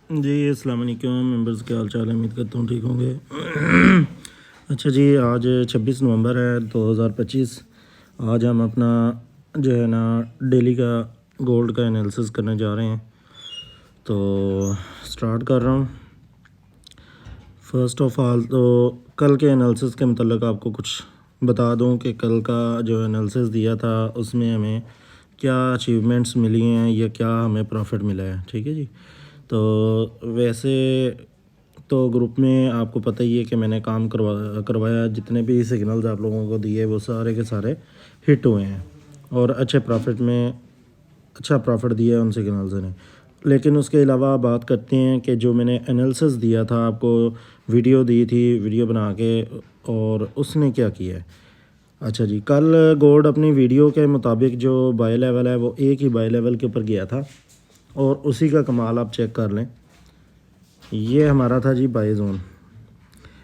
जी अस्सलाम वालेकुम मेंबर्स, क्या हाल चाल है। उम्मीद करता हूँ ठीक होंगे। अच्छा जी, आज 26 नवंबर है 2025। आज हम अपना जो है ना डेली का गोल्ड का एनालिसिस करने जा रहे हैं। तो स्टार्ट कर रहा हूँ। फ़र्स्ट ऑफ ऑल तो कल के एनालिसिस के मतलब आपको कुछ बता दूँ कि कल का जो एनालिसिस दिया था उसमें हमें क्या अचीवमेंट्स मिली हैं या क्या हमें प्रॉफिट मिला है। ठीक है जी। तो वैसे तो ग्रुप में आपको पता ही है कि मैंने काम करवाया, जितने भी सिग्नल्स आप लोगों को दिए वो सारे के सारे हिट हुए हैं और अच्छे प्रॉफिट में अच्छा प्रॉफिट दिया है उन सिग्नल्स ने। लेकिन उसके अलावा बात करते हैं कि जो मैंने एनालिसिस दिया था आपको, वीडियो दी थी वीडियो बना के, और उसने क्या किया है। अच्छा जी, कल गोल्ड अपनी वीडियो के मुताबिक जो बाय लेवल है वो एक ही बाय लेवल के ऊपर गया था और उसी का कमाल आप चेक कर लें। ये हमारा था जी बाय जोन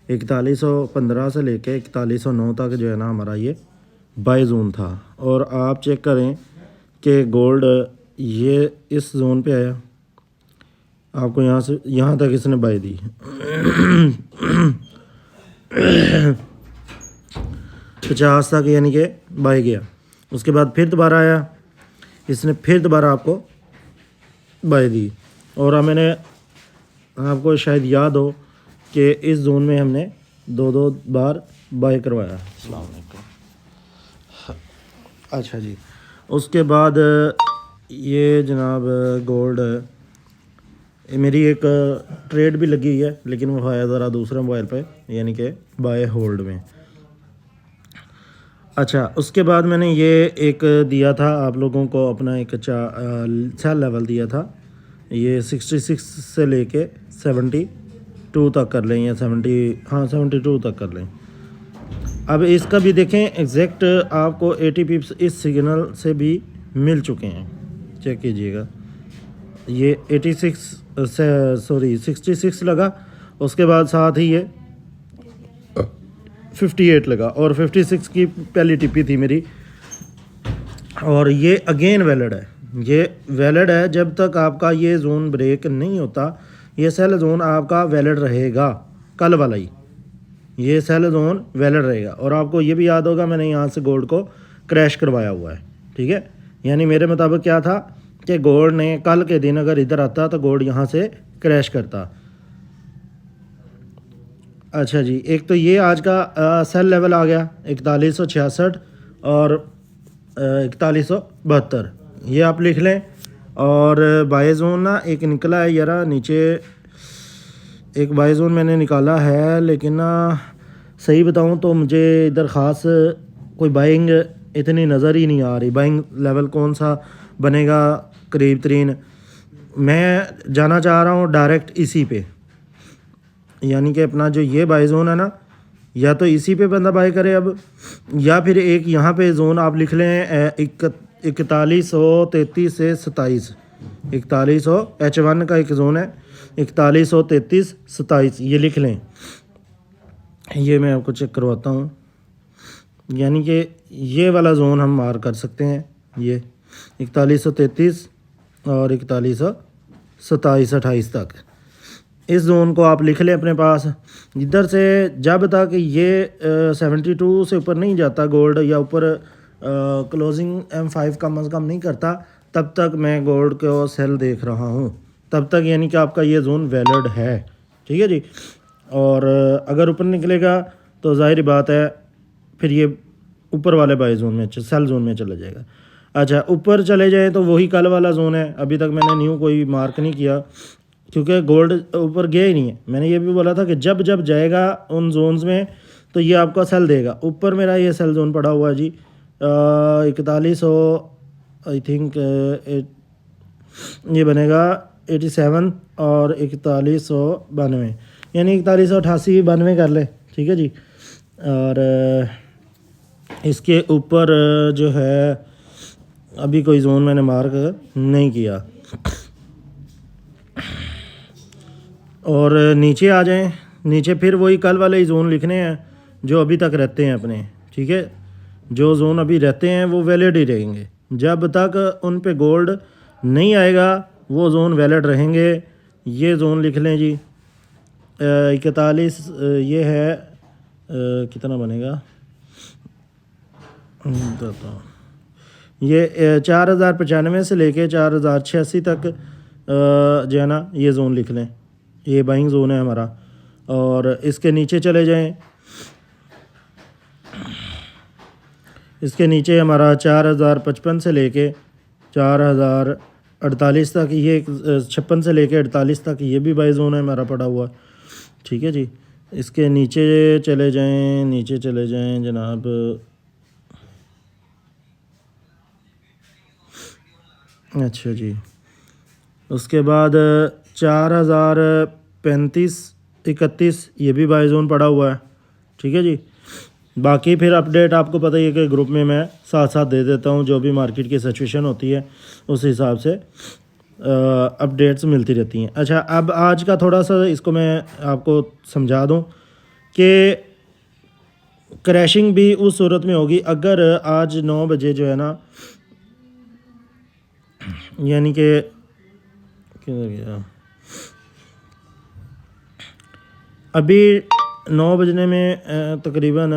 4115 से लेके 4109 तक जो है ना हमारा ये बाय जोन था। और आप चेक करें कि गोल्ड ये इस जोन पे आया, आपको यहाँ से यहाँ तक इसने बाय दी। 50 तक यानी कि बाय गया। उसके बाद फिर दोबारा आया, इसने फिर दोबारा आपको बाय दी। और मैंने आपको शायद याद हो कि इस जोन में हमने दो बार बाय करवाया। अस्सलाम वालेकुम। अच्छा जी, उसके बाद ये जनाब गोल्ड मेरी एक ट्रेड भी लगी हुई है, लेकिन वो है ज़रा दूसरे मोबाइल पे, यानी कि बाय होल्ड में। अच्छा, उसके बाद मैंने ये एक दिया था आप लोगों को अपना एक सेल लेवल दिया था। ये 66 से लेके 72 तक कर लें या 72 तक कर लें। अब इसका भी देखें एग्जैक्ट आपको 80 पिप्स इस सिग्नल से भी मिल चुके हैं, चेक कीजिएगा। ये 66 लगा, उसके बाद साथ ही ये 58 लगा और 56 की पहली टिप्पी थी मेरी। और ये अगेन वैलिड है, ये वैलिड है जब तक आपका ये जोन ब्रेक नहीं होता। ये सेल जोन आपका वैलिड रहेगा, कल वाला ही ये सेल जोन वैलिड रहेगा। और आपको ये भी याद होगा मैंने यहाँ से गोल्ड को क्रैश करवाया हुआ है। ठीक है, यानी मेरे मुताबिक क्या था कि गोल्ड ने कल के दिन अगर इधर आता तो गोल्ड यहाँ से क्रैश करता। अच्छा जी, एक तो ये आज का सेल लेवल आ गया 4166 और 4172, ये आप लिख लें। और बाय जोन ना एक निकला है यारा नीचे, एक बाय जोन मैंने निकाला है, लेकिन ना सही बताऊं तो मुझे इधर ख़ास कोई बाइंग इतनी नज़र ही नहीं आ रही। बाइंग लेवल कौन सा बनेगा करीब तरीन, मैं जाना चाह रहा हूँ डायरेक्ट इसी पे, यानी कि अपना जो ये बाय जोन है ना, या तो इसी पे बंदा बाय करे अब, या फिर एक यहाँ पे जोन आप लिख लें 4133 से 27। 4100 H1 का एक जोन है, 4133 27, ये लिख लें। ये मैं आपको चेक करवाता हूँ, यानी कि ये वाला जोन हम मार कर सकते हैं। ये 4133 और 4127-28 तक इस जोन को आप लिख लें अपने पास। इधर से जब तक ये 72 से ऊपर नहीं जाता गोल्ड, या ऊपर क्लोजिंग M5 कम से कम नहीं करता, तब तक मैं गोल्ड को सेल देख रहा हूँ, तब तक यानी कि आपका ये जोन वैलिड है। ठीक है जी। और अगर ऊपर निकलेगा तो जाहिर बात है फिर ये ऊपर वाले बाय जोन में सेल जोन में चला जाएगा। अच्छा, ऊपर चले जाए तो वही कल वाला जोन है। अभी तक मैंने न्यू कोई मार्क नहीं किया क्योंकि गोल्ड ऊपर गया ही नहीं है। मैंने ये भी बोला था कि जब जब जाएगा उन जोन्स में तो ये आपका सेल देगा। ऊपर मेरा ये सेल जोन पड़ा हुआ है जी 4100 आई थिंक ये बनेगा 87 और 4192, यानी 4188-92 कर ले। ठीक है जी। और इसके ऊपर जो है अभी कोई जोन मैंने मार्क नहीं किया। और नीचे आ जाएं, नीचे फिर वही कल वाले ही जोन लिखने हैं जो अभी तक रहते हैं अपने। ठीक है, जो जोन अभी रहते हैं वो वैलिड ही रहेंगे, जब तक उन पे गोल्ड नहीं आएगा वो जोन वैलिड रहेंगे। ये जोन लिख लें जी 41 ये है कितना बनेगा बताता हूँ। ये 4095 से लेके 4086 तक जो है ना ये ज़ोन लिख लें, ये बाइंग ज़ोन है हमारा। और इसके नीचे चले जाएं, इसके नीचे हमारा 4055 से लेके 4048 तक, ये 56 से लेके 48 तक ये भी बाई ज़ोन है हमारा पड़ा हुआ। ठीक है जी, इसके नीचे चले जाएं, नीचे चले जाएं जनाब। अच्छा जी, उसके बाद 4035 31 ये भी बाई ज़ोन पड़ा हुआ है। ठीक है जी, बाकी फिर अपडेट आपको पता ही है कि ग्रुप में मैं साथ साथ दे देता हूँ, जो भी मार्केट की सिचुएशन होती है उस हिसाब से अपडेट्स मिलती रहती हैं। अच्छा, अब आज का थोड़ा सा इसको मैं आपको समझा दूँ कि क्रैशिंग भी उस सूरत में होगी अगर आज 9 बजे जो है ना, यानी कि किधर गया, अभी 9 बजने में तकरीबन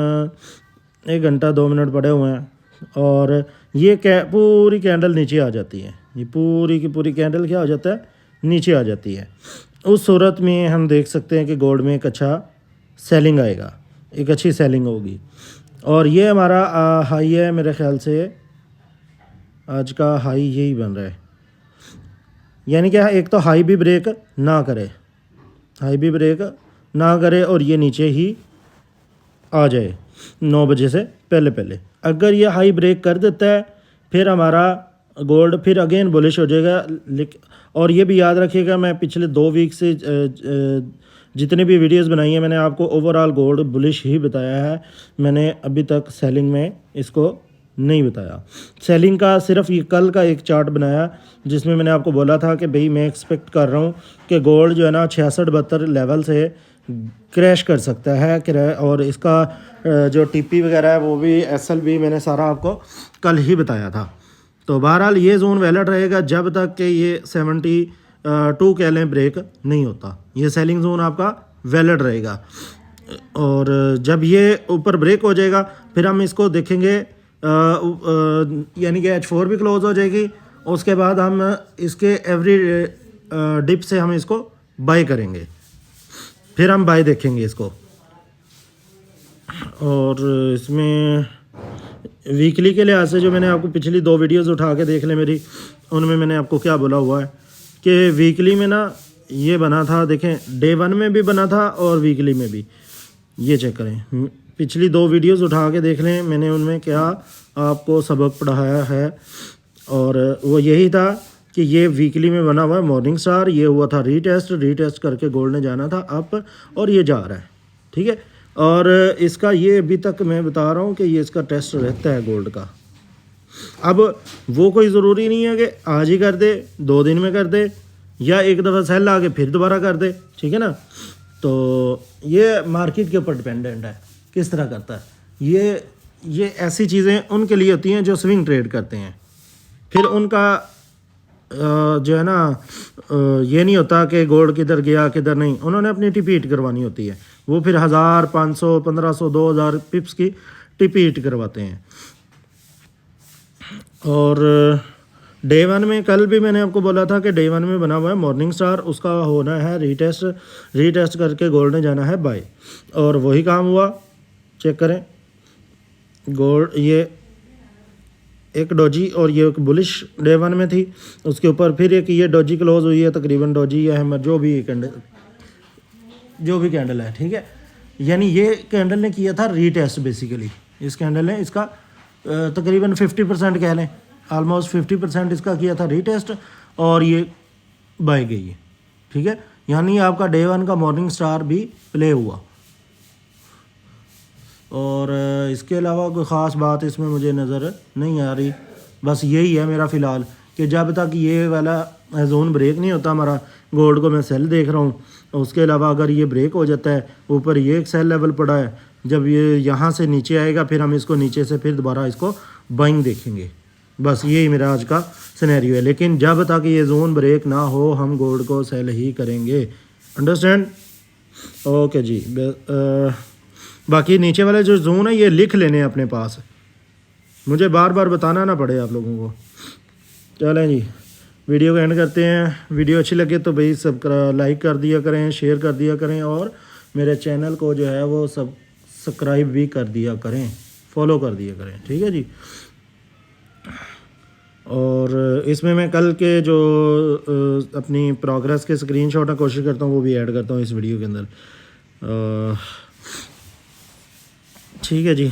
1 घंटा 2 मिनट पड़े हुए हैं और ये पूरी कैंडल नीचे आ जाती है। ये पूरी की पूरी कैंडल क्या हो जाता है, नीचे आ जाती है। उस सूरत में हम देख सकते हैं कि गोल्ड में एक अच्छा सेलिंग आएगा, एक अच्छी सेलिंग होगी। और ये हमारा हाई है, मेरे ख्याल से आज का हाई यही बन रहा है, यानी कि एक तो हाई भी ब्रेक ना करे, हाई भी ब्रेक ना करे और ये नीचे ही आ जाए 9 बजे से पहले पहले। अगर ये हाई ब्रेक कर देता है फिर हमारा गोल्ड फिर अगेन बुलिश हो जाएगा। और ये भी याद रखिएगा, मैं पिछले 2 वीक से जितनी भी वीडियोस बनाई हैं मैंने आपको ओवरऑल गोल्ड बुलिश ही बताया है, मैंने अभी तक सेलिंग में इसको नहीं बताया। सेलिंग का सिर्फ ये कल का एक चार्ट बनाया जिसमें मैंने आपको बोला था कि भाई मैं एक्सपेक्ट कर रहा हूँ कि गोल्ड जो है ना 66-72 लेवल से क्रैश कर सकता है। और इसका जो टीपी वगैरह है वो भी एसएल भी मैंने सारा आपको कल ही बताया था। तो बहरहाल ये जोन वैलिड रहेगा जब तक कि ये 72 कह लें ब्रेक नहीं होता, ये सेलिंग जोन आपका वैलिड रहेगा। और जब ये ऊपर ब्रेक हो जाएगा फिर हम इसको देखेंगे, यानी कि H4 भी क्लोज हो जाएगी। उसके बाद हम इसके एवरी डिप से हम इसको बाय करेंगे, फिर हम बाय देखेंगे इसको। और इसमें वीकली के लिहाज से जो मैंने आपको पिछली 2 वीडियोस उठा के देख लें मेरी, उनमें मैंने आपको क्या बोला हुआ है कि वीकली में ना ये बना था, देखें डे 1 में भी बना था और वीकली में भी, ये चेक करें, पिछली 2 वीडियोस उठा के देख लें, मैंने उनमें क्या आपको सबक पढ़ाया है। और वो यही था कि ये वीकली में बना हुआ है मॉर्निंग स्टार, ये हुआ था रीटेस्ट करके गोल्ड ने जाना था अप और ये जा रहा है। ठीक है, और इसका ये अभी तक मैं बता रहा हूँ कि ये इसका टेस्ट रहता है गोल्ड का। अब वो कोई ज़रूरी नहीं है कि आज ही कर दे, 2 दिन में कर दे, या एक दफ़ा सेल आके फिर दोबारा कर दे। ठीक है ना, तो ये मार्केट के ऊपर डिपेंडेंट है किस तरह करता है। ये ऐसी चीज़ें उनके लिए होती हैं जो स्विंग ट्रेड करते हैं, फिर उनका जो है ना ये नहीं होता कि गोल्ड किधर गया किधर नहीं, उन्होंने अपनी टिपी हिट करवानी होती है। वो फिर 1000 500 1500 2000 पिप्स की टिपी हिट करवाते हैं। और डे 1 में कल भी मैंने आपको बोला था कि डे 1 में बना हुआ है मॉर्निंग स्टार, उसका होना है रीटेस्ट करके गोल्ड ने जाना है बाय, और वही काम हुआ। चेक करें गोल्ड, ये एक डोजी और ये एक बुलिश डे 1 में थी, उसके ऊपर फिर एक ये डोजी क्लोज हुई है, तकरीबन डोजी या हैमर जो भी कैंडल है। ठीक है, यानी ये कैंडल ने किया था रीटेस्ट, बेसिकली इस कैंडल ने इसका तकरीबन 50% कह लें, ऑलमोस्ट 50% इसका किया था रीटेस्ट और ये बाय गई है। ठीक है, यानी आपका डे 1 का मॉर्निंग स्टार भी प्ले हुआ। और इसके अलावा कोई ख़ास बात इसमें मुझे नज़र नहीं आ रही, बस यही है मेरा फ़िलहाल कि जब तक ये वाला जोन ब्रेक नहीं होता हमारा, गोल्ड को मैं सेल देख रहा हूँ। उसके अलावा अगर ये ब्रेक हो जाता है, ऊपर ये एक सेल लेवल पड़ा है, जब ये यहाँ से नीचे आएगा फिर हम इसको नीचे से फिर दोबारा इसको बाइंग देखेंगे। बस यही मेरा आज का सिनेरियो है। लेकिन जब तक ये जोन ब्रेक ना हो हम गोल्ड को सेल ही करेंगे। अंडरस्टैंड? ओके जी। बाकी नीचे वाले जो जोन है ये लिख लेने अपने पास, मुझे बार बार बताना ना पड़े आप लोगों को। चलें जी, वीडियो को एंड करते हैं। वीडियो अच्छी लगे तो भाई सब लाइक कर दिया करें, शेयर कर दिया करें, और मेरे चैनल को जो है वो सब्सक्राइब भी कर दिया करें, फॉलो कर दिया करें, ठीक है जी। और इसमें मैं कल के जो अपनी प्रोग्रेस के स्क्रीनशॉट कोशिश करता हूँ वो भी ऐड करता हूँ इस वीडियो के अंदर। ठीक है जी।